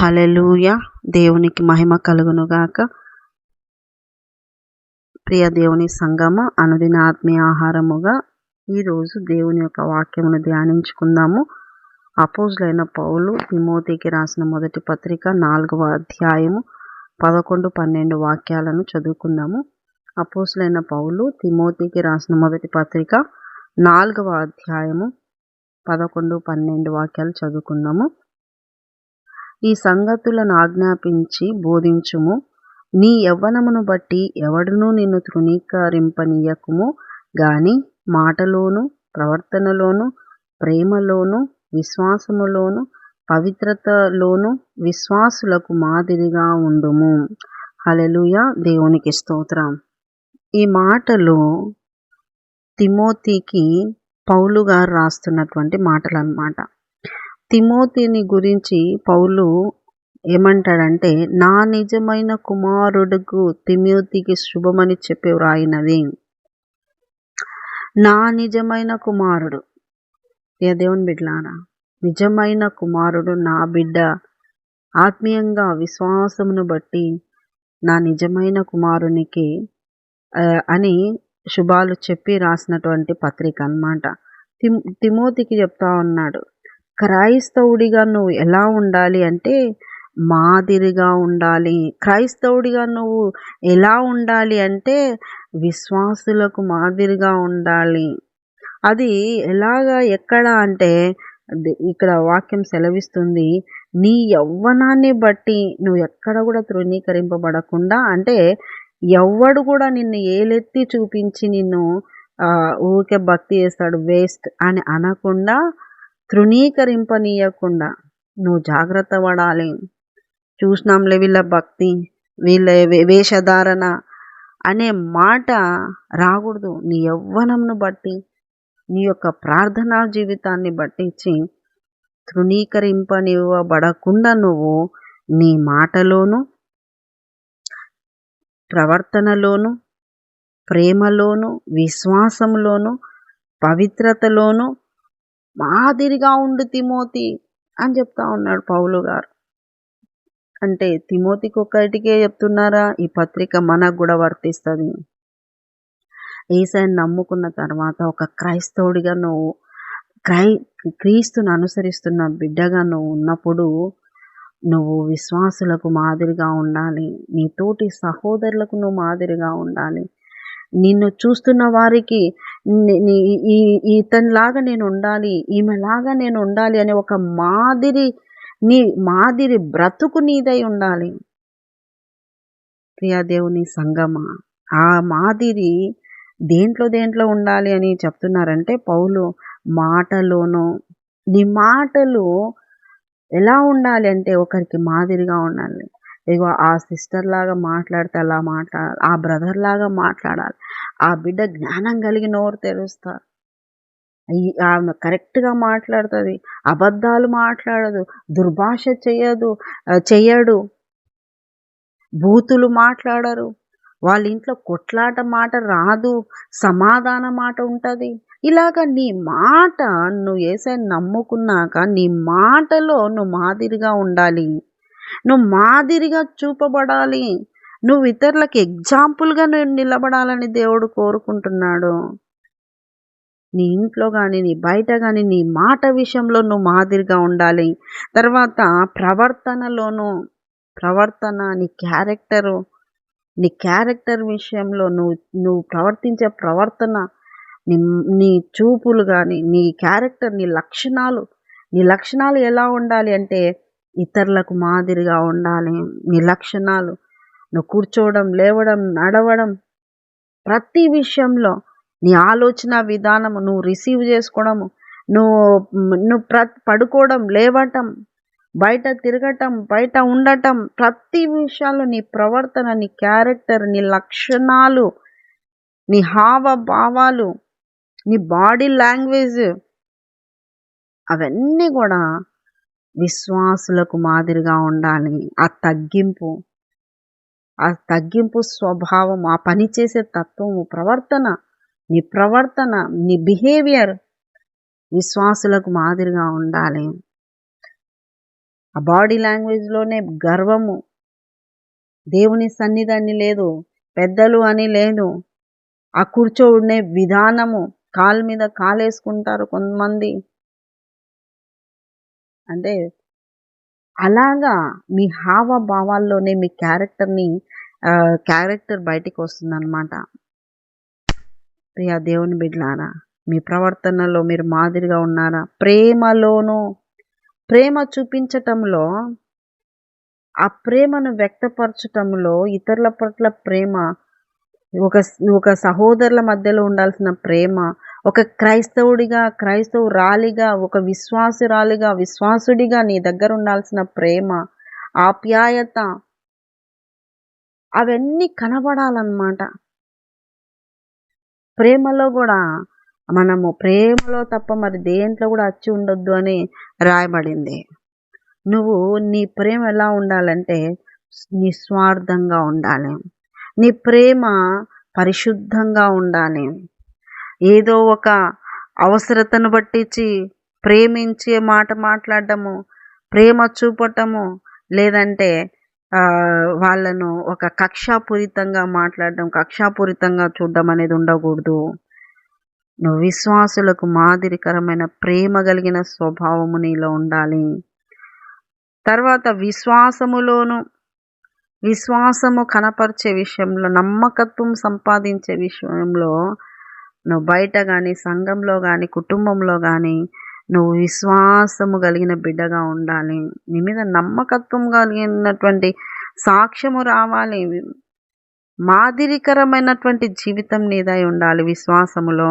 హల్లెలూయా. దేవునికి మహిమ కలుగునుగాక. ప్రియ దేవుని సంగమ, అనుదిన ఆత్మీయ ఆహారముగా ఈరోజు దేవుని యొక్క వాక్యమును ధ్యానించుకుందాము. అపోస్తులైన పౌలు తిమోతికి రాసిన మొదటి పత్రిక 4వ అధ్యాయము 11-12 వాక్యాలను చదువుకుందాము. అపోస్తులైన పౌలు తిమోతికి రాసిన మొదటి పత్రిక 4వ అధ్యాయము 11-12 వాక్యాలు చదువుకుందాము. ఈ సంగతులను ఆజ్ఞాపించి బోధించుము. నీ యవ్వనమును బట్టి ఎవడునూ నిన్ను తృణీకరింపనీయకుము గాని మాటలోను, ప్రవర్తనలోను, ప్రేమలోను, విశ్వాసములోను, పవిత్రతలోను విశ్వాసులకు మాదిరిగా ఉండుము. హల్లెలూయా. దేవునికి స్తోత్రం. ఈ మాటలు తిమోతికి పౌలు గారు రాస్తున్నటువంటి మాటలు అన్నమాట. తిమోతిని గురించి పౌలు ఏమంటాడంటే, నా నిజమైన కుమారుడుకు తిమోతికి శుభమని చెప్పి వ్రాయినది. నా నిజమైన కుమారుడు, దేవుని బిడ్డలారా, నిజమైన కుమారుడు నా బిడ్డ, ఆత్మీయంగా విశ్వాసమును బట్టి నా నిజమైన కుమారునికి అని శుభాలు చెప్పి రాసినటువంటి పత్రిక అన్నమాట. తిమోతికి చెప్తా ఉన్నాడు, క్రైస్తవుడిగా నువ్వు ఎలా ఉండాలి అంటే మాదిరిగా ఉండాలి. క్రైస్తవుడిగా నువ్వు ఎలా ఉండాలి అంటే విశ్వాసులకు మాదిరిగా ఉండాలి. అది ఎలాగా, ఎక్కడ అంటే ఇక్కడ వాక్యం సెలవిస్తుంది, నీ యవ్వనాన్ని బట్టి నువ్వు ఎక్కడ కూడా తృణీకరింపబడకుండా, అంటే ఎవ్వడు కూడా నిన్ను ఏలెత్తి చూపించి నిన్ను ఊరికే భక్తి చేస్తాడు వేస్ట్ అని అనకుండా, తృణీకరింపనీయకుండా నువ్వు జాగ్రత్త పడాలి. చూసినాంలే వీళ్ళ భక్తి, వీళ్ళ వేషధారణ అనే మాట రాకూడదు. నీ యవ్వనంను బట్టి, నీ యొక్క ప్రార్థనా జీవితాన్ని బట్టించి తృణీకరింపనివ్వబడకుండా నువ్వు నీ మాటలోను, ప్రవర్తనలోను, ప్రేమలోను, విశ్వాసంలోను, పవిత్రతలోను మాదిరిగా ఉండు తిమోతి అని చెప్తా ఉన్నాడు పౌలు గారు. అంటే తిమోతికి ఒక్కటికే చెప్తున్నారా? ఈ పత్రిక మనకు కూడా వర్తిస్తుంది. యేసయ్యను నమ్ముకున్న తర్వాత ఒక క్రైస్తవుడిగా నువ్వు క్రీస్తును అనుసరిస్తున్న బిడ్డగా నువ్వు ఉన్నప్పుడు నువ్వు విశ్వాసులకు మాదిరిగా ఉండాలి. నీ తోటి సహోదరులకు నువ్వు మాదిరిగా ఉండాలి. నిన్ను చూస్తున్న వారికి ఇతనిలాగా నేను ఉండాలి, ఈమెలాగా నేను ఉండాలి అనే ఒక మాదిరి బ్రతుకు నీదై ఉండాలి. ప్రియా దేవుని సంగమా, ఆ మాదిరి దేంట్లో ఉండాలి అని చెప్తున్నారంటే పౌలు మాటలోనూ, నీ మాటలు ఎలా ఉండాలి అంటే ఒకరికి మాదిరిగా ఉండాలి. ఇగో ఆ సిస్టర్ లాగా మాట్లాడితే అలా మాట్లాడాలి, ఆ బ్రదర్ లాగా మాట్లాడాలి. ఆ బిడ్డ జ్ఞానం కలిగి నోరు తెరుస్తారు, ఆమె కరెక్ట్గా మాట్లాడుతుంది, అబద్ధాలు మాట్లాడదు, దుర్భాష చెయ్యడు, బూతులు మాట్లాడరు, వాళ్ళ ఇంట్లో కొట్లాట మాట రాదు, సమాధాన మాట ఉంటుంది. ఇలాగ నీ మాట, నువ్వు యేసయ్యను నమ్ముకున్నాక నీ మాటలో నువ్వు మాదిరిగా ఉండాలి. నువ్వు మాదిరిగా చూపబడాలి. నువ్వు ఇతరులకు ఎగ్జాంపుల్గా నువ్వు నిలబడాలని దేవుడు కోరుకుంటున్నాడు. నీ ఇంట్లో కానీ, నీ బయట కానీ, నీ మాట విషయంలో నువ్వు మాదిరిగా ఉండాలి. తర్వాత ప్రవర్తనలోను, నీ క్యారెక్టర్ విషయంలో నువ్వు ప్రవర్తించే ప్రవర్తన, నీ చూపులు కానీ, నీ క్యారెక్టర్, నీ లక్షణాలు ఎలా ఉండాలి అంటే ఇతరులకు మాదిరిగా ఉండాలి. నీ లక్షణాలు, నువ్వు కూర్చోవడం, లేవడం, నడవడం, ప్రతి విషయంలో నీ ఆలోచన విధానము, నువ్వు రిసీవ్ చేసుకోవడము, నువ్వు పడుకోవడం, లేవటం, బయట తిరగటం, బయట ఉండటం, ప్రతి విషయాల్లో నీ ప్రవర్తన, నీ క్యారెక్టర్, నీ లక్షణాలు, నీ హావభావాలు, నీ బాడీ లాంగ్వేజ్, అవన్నీ కూడా విశ్వాసులకు మాదిరిగా ఉండాలి. ఆ తగ్గింపు స్వభావం, ఆ పని చేసే తత్వము, ప్రవర్తన, నీ బిహేవియర్ విశ్వాసులకు మాదిరిగా ఉండాలి. ఆ బాడీ లాంగ్వేజ్‌లోనే గర్వము, దేవుని సన్నిధని లేదు, పెద్దలు అని లేదు. ఆ కూర్చోనే విధానము, కాలు మీద కాలేసుకుంటారు కొంతమంది. అంటే అలాగా మీ హావభావాల్లోనే మీ క్యారెక్టర్ బయటికొస్తుందనమాట. ప్రియ దేవుని బిడ్డలారా, మీ ప్రవర్తనలో మీరు మాదిరిగా ఉన్నారా? ప్రేమ చూపించటంలో, ఆ ప్రేమను వ్యక్తపరచటంలో, ఇతరుల పట్ల ప్రేమ, ఒక ఒక సహోదరుల మధ్యలో ఉండాల్సిన ప్రేమ, ఒక క్రైస్తవురాలిగా, ఒక విశ్వాసురాలిగా, విశ్వాసుడిగా నీ దగ్గర ఉండాల్సిన ప్రేమ, ఆప్యాయత అవన్నీ కనబడాలన్నమాట. ప్రేమలో గూడా ప్రేమలో తప్ప మరి దేంట్లో గూడా అచ్చి ఉండొద్దు అని రాయబడింది. నువ్వు నీ ప్రేమ ఎలా ఉండాలంటే నిస్వార్థంగా ఉండాలి. నీ ప్రేమ పరిశుద్ధంగా ఉండాలి. ఏదో ఒక అవసరతను బట్టించి ప్రేమించే మాట మాట్లాడడము, ప్రేమ చూపటము, లేదంటే వాళ్ళను ఒక కక్షాపూరితంగా మాట్లాడడం, కక్షాపూరితంగా చూడడం అనేది ఉండకూడదు. నువ్వు విశ్వాసులకు మాదిరికరమైన ప్రేమ కలిగిన స్వభావము నీలో ఉండాలి. తర్వాత విశ్వాసము కనపరిచే విషయంలో, నమ్మకత్వం సంపాదించే విషయంలో నువ్వు బయట గాని, సంఘంలో గాని, కుటుంబంలో గాని నువ్వు విశ్వాసము కలిగిన బిడ్డగా ఉండాలి. నీ మీద నమ్మకత్వం కలిగినటువంటి సాక్ష్యము రావాలి. మాదిరికరమైనటువంటి జీవితం నీదై ఉండాలి విశ్వాసములో.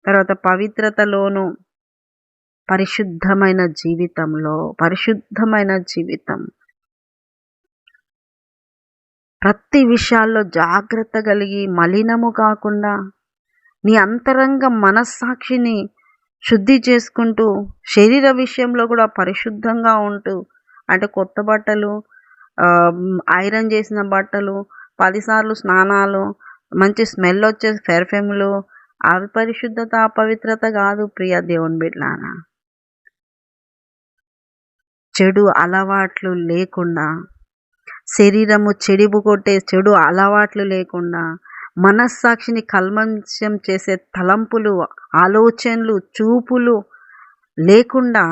తర్వాత పవిత్రతలోను, పరిశుద్ధమైన జీవితం, ప్రతి విషయాల్లో జాగ్రత్త కలిగి మలినము కాకుండా నీ అంతరంగ మనస్సాక్షిని శుద్ధి చేసుకుంటూ, శరీర విషయంలో కూడా పరిశుద్ధంగా ఉంటూ, అంటే కొత్త బట్టలు, ఐరన్ చేసిన బట్టలు, 10 సార్లు స్నానాలు, మంచి స్మెల్ వచ్చే పెర్ఫ్యూమ్లు, అవి పరిశుద్ధత, అపవిత్రత కాదు ప్రియ దేవుని బిడ్డలారా. చెడు అలవాట్లు లేకుండా, శరీరము చెడిపు కొట్టే చెడు అలవాట్లు లేకుండా, మనస్సాక్షిని కల్మషం చేసే తలంపులు, ఆలోచనలు, చూపులు లేకుండా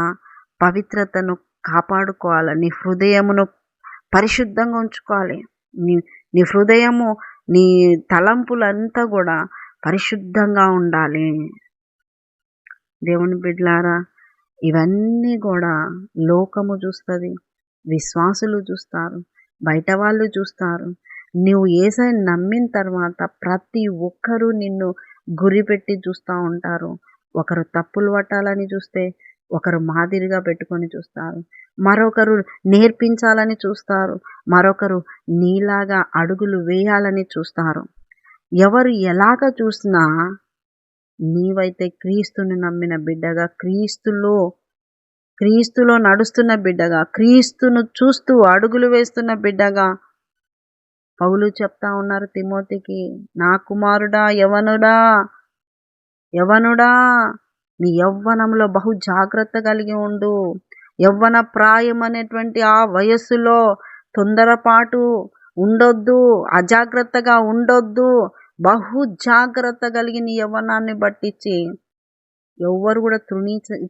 పవిత్రతను కాపాడుకోవాలి. నీ హృదయమును పరిశుద్ధంగా ఉంచుకోవాలి. నీ హృదయము, నీ తలంపులంతా కూడా పరిశుద్ధంగా ఉండాలి. దేవుని బిడ్డలారా, ఇవన్నీ కూడా లోకము చూస్తుంది, విశ్వాసులు చూస్తారు, బయట వాళ్ళు చూస్తారు. నువ్వు యేసయ్యను నమ్మిన తర్వాత ప్రతి ఒక్కరూ నిన్ను గురిపెట్టి చూస్తూ ఉంటారు. ఒకరు తప్పులు పట్టాలని చూస్తే, ఒకరు మాదిరిగా పెట్టుకొని చూస్తారు, మరొకరు నేర్పించాలని చూస్తారు, మరొకరు నీలాగా అడుగులు వేయాలని చూస్తారు. ఎవరు ఎలాగ చూసినా నీవైతే క్రీస్తుని నమ్మిన బిడ్డగా, క్రీస్తులో నడుస్తున్న బిడ్డగా, క్రీస్తును చూస్తూ అడుగులు వేస్తున్న బిడ్డగా పౌలు చెప్తా ఉన్నారు తిమోతికి, నా కుమారుడా, యవనుడా నీ యవ్వనంలో బహు జాగ్రత్త కలిగి ఉండు. యవ్వన ప్రాయం అనేటువంటి ఆ వయస్సులో తొందరపాటు ఉండొద్దు, అజాగ్రత్తగా ఉండొద్దు. బహు జాగ్రత్త కలిగి నీ యవ్వనాన్ని బట్టించి ఎవ్వరు కూడా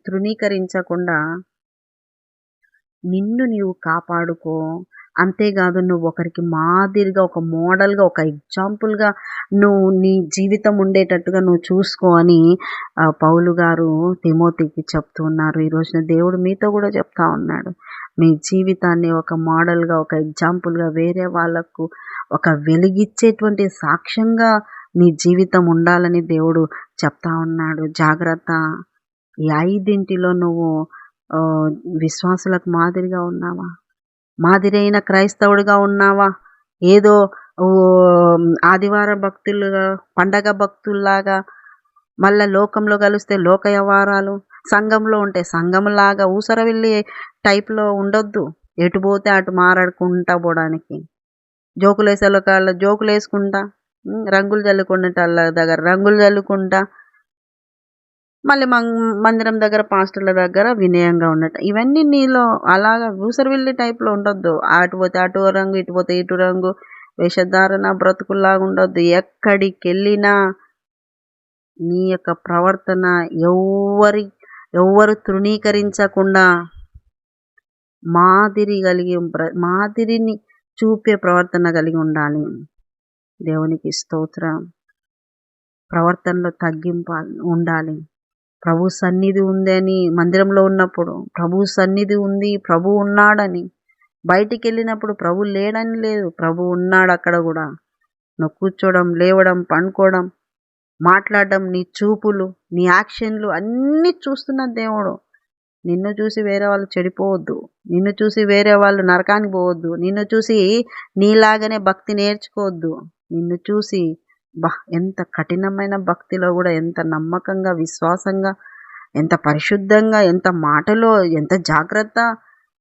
తృణీకరించకుండా నిన్ను నీవు కాపాడుకో. అంతేకాదు, నువ్వు ఒకరికి మాదిరిగా, ఒక మోడల్గా, ఒక ఎగ్జాంపుల్గా నువ్వు నీ జీవితం ఉండేటట్టుగా నువ్వు చూసుకో అని పౌలు గారు తిమోతికి చెప్తూ ఉన్నారు. ఈ రోజున దేవుడు మీతో కూడా చెప్తా ఉన్నాడు. మీ జీవితాన్ని ఒక మోడల్గా, ఒక ఎగ్జాంపుల్గా, వేరే వాళ్ళకు ఒక వెలిగిచ్చేటువంటి సాక్ష్యంగా నీ జీవితం ఉండాలని దేవుడు చెప్తా ఉన్నాడు. జాగ్రత్త. ఈ 5 నువ్వు విశ్వాసులకు మాదిరిగా ఉన్నావా? మాదిరైన క్రైస్తవుడిగా ఉన్నావా? ఏదో ఆదివార భక్తులుగా, పండగ భక్తుల్లాగా, మళ్ళా లోకంలో కలిస్తే లోక వ్యవహారాలు, సంఘంలో ఉంటే సంఘంలాగా ఊసరవెళ్ళి టైప్లో ఉండొద్దు. ఎటు పోతే అటు మాట్లాడుకుంటా పోవడానికి, జోకులు వేసేల కాళ్ళ జోకులు వేసుకుంటా, రంగులు చల్లుకునేటళ్ళ దగ్గర రంగులు చల్లుకుంటా, మళ్ళీ మందిరం దగ్గర పాస్టర్ల దగ్గర వినయంగా ఉండటం. ఇవన్నీ నీలో అలాగా ఊసరవిల్లి టైప్‌లో ఉండొద్దు. అటు పోతే అటు రంగు, ఇటు పోతే ఇటు రంగు వేషధారణ బ్రతుకుల్లాగా ఉండొద్దు. ఎక్కడికెళ్ళినా నీ యొక్క ప్రవర్తన ఎవ్వరు తృణీకరించకుండా మాదిరిని చూపే ప్రవర్తన కలిగి ఉండాలి. దేవునికి స్తోత్రం. ప్రవర్తనలో తగ్గింపు ఉండాలి. ప్రభు సన్నిధి ఉందని మందిరంలో ఉన్నప్పుడు ప్రభు సన్నిధి ఉంది, ప్రభు ఉన్నాడని. బయటికి వెళ్ళినప్పుడు ప్రభు లేడని లేదు, ప్రభు ఉన్నాడు అక్కడ కూడా. నువ్వు కూర్చోవడం, లేవడం, పండుకోవడం, మాట్లాడడం, నీ చూపులు, నీ యాక్షన్లు అన్నీ చూస్తున్న దేవుడు. నిన్ను చూసి వేరే వాళ్ళు చెడిపోవద్దు, నిన్ను చూసి వేరే వాళ్ళు నరకానికి పోవద్దు, నిన్ను చూసి నీలాగానే భక్తి నేర్చుకోవద్దు. నిన్ను చూసి ఎంత కఠినమైన భక్తిలో కూడా ఎంత నమ్మకంగా, విశ్వాసంగా, ఎంత పరిశుద్ధంగా, ఎంత మాటలో ఎంత జాగ్రత్త,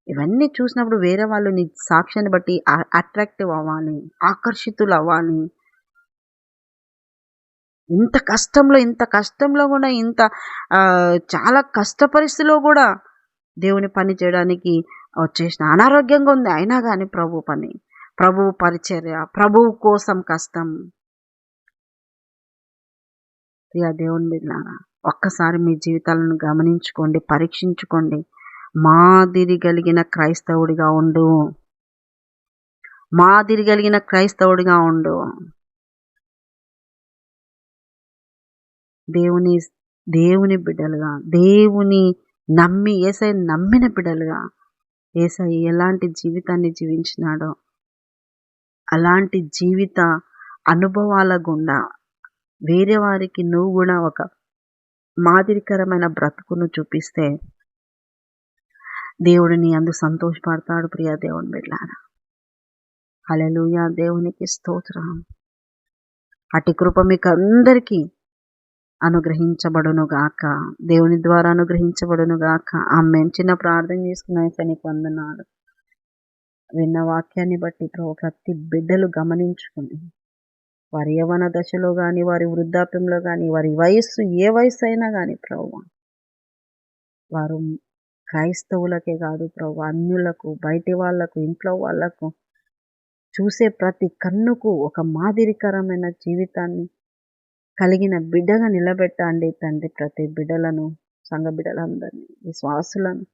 ఇవన్నీ చూసినప్పుడు వేరే వాళ్ళు నీ సాక్ష్యాన్ని బట్టి అట్రాక్టివ్ అవ్వాలి, ఆకర్షితులు అవ్వాలి. ఇంత కష్టంలో కూడా చాలా కష్ట పరిస్థితిలో కూడా దేవుని పని చేయడానికి వచ్చేసిన అనారోగ్యంగా ఉంది అయినా కానీ ప్రభు పని, ప్రభు పరిచర్య, ప్రభువు కోసం కష్టం. ప్రియ దేవుని బిడ్డలారా, ఒక్కసారి మీ జీవితాలను గమనించుకోండి, పరీక్షించుకోండి. మాదిరి కలిగిన క్రైస్తవుడిగా ఉండు, మాదిరి కలిగిన క్రైస్తవుడిగా ఉండు. దేవుని బిడ్డలుగా, దేవుని నమ్మి యేసయ్యను నమ్మిన బిడ్డలుగా, యేసయ్య ఎలాంటి జీవితాన్ని జీవించినాడో అలాంటి జీవిత అనుభవాల గుండా వేరే వారికి నువ్వు కూడా ఒక మాదిరికరమైన బ్రతుకును చూపిస్తే దేవుడు నీ అందు సంతోషపడతాడు. ప్రియ దేవుని బిడ్డలారా, హల్లెలూయా. దేవునికి స్తోత్రం. అటు కృప మీకు అందరికీ అనుగ్రహించబడును గాక, దేవుని ద్వారా అనుగ్రహించబడును గాక. ఆమేన్. చిన్న ప్రార్థన చేసుకున్న యేసయ్య నీకు వందనాలు. విన్న వాక్యాన్ని బట్టి ప్రభు ప్రతి బిడ్డలు గమనించుకుని వారి యవ్వన దశలో కానీ, వారి వృద్ధాప్యంలో కానీ, వారి వయస్సు ఏ వయస్సు అయినా కానీ ప్రభు, వారు క్రైస్తవులకే కాదు ప్రభు, అన్యులకు, బయటి వాళ్లకు, ఇంట్లో వాళ్లకు, చూసే ప్రతి కన్నుకు ఒక మాదిరికరమైన జీవితాన్ని కలిగిన బిడ్డగా నిలబెట్టండి తండ్రి. ప్రతి బిడ్డలను, సంఘ బిడ్డలందరినీ, విశ్వాసులను,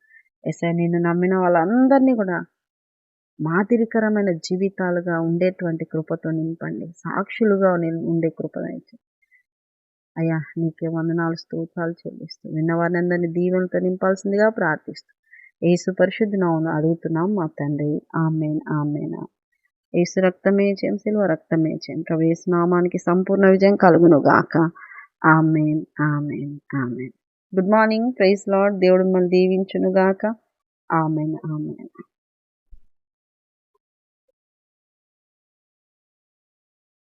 యేసయ్య నిన్ను నమ్మిన వాళ్ళందరినీ కూడా మాదిరికరమైన జీవితాలుగా ఉండేటువంటి కృపతో నింపండి. సాక్షులుగా ఉండే కృప దయచేయండి అయ్యా. నీకే వందనాలు, స్తోత్రాలు చెల్లిస్తూ విన్నవారిని అందరినీ దీవెనతో నింపాల్సిందిగా ప్రార్థిస్తూ యేసు పరిశుద్ధ నామమున అడుగుతున్నాం మా తండ్రి. ఆమేన్, ఆమేన్. యేసు రక్తమే జయం, సిలువ రక్తమే జయం. ప్రభు యేసు నామానికి సంపూర్ణ విజయం కలుగును గాక. ఆమేన్, ఆమేన్, ఆమేన్. Good morning. Praise lord. దేవుడు మిమ్మల్ని దీవించును గాక. ఆమేన్, ఆమేన్.